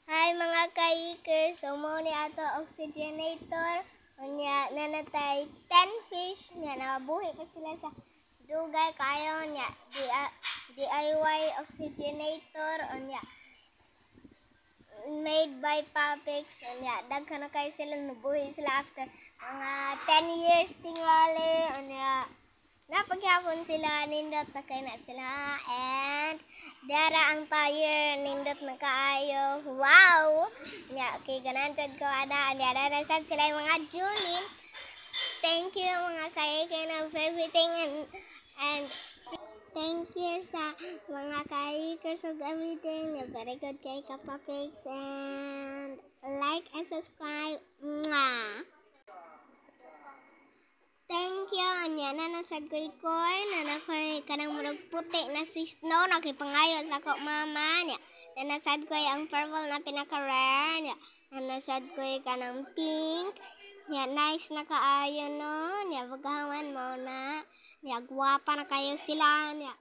Hi mga ka-ikers, so mo ni ato oxygenator unya nanatay 10 fish nya nabuhi pa sila sa dugay kayo nya DIY oxygenator unya made by Papix unya daghan na kayo sila nabuhi sila after mga 10 years tingali unya napaghapon sila nindot na kayo na sila and dara ang tire nindot na kaayo. Wow! Okay, ganantad ko ada. Dara sad sila yung mga Julin. Thank you mga kaikin of everything and thank you sa mga kaikers of everything. Very good kay Kapapix and like and subscribe. Mwah! Thank you. Anya na nasad ko ikoy na nakoy kanang murag puti na si Snow na kay pangayo sa ko mama nya. Na nasad ko ang purple na pinaka-rare nya. Na nasad ko kanang pink. Nya nice na kaayo no. Nya bagawan mo na. Nya gwapa na kayo sila nya.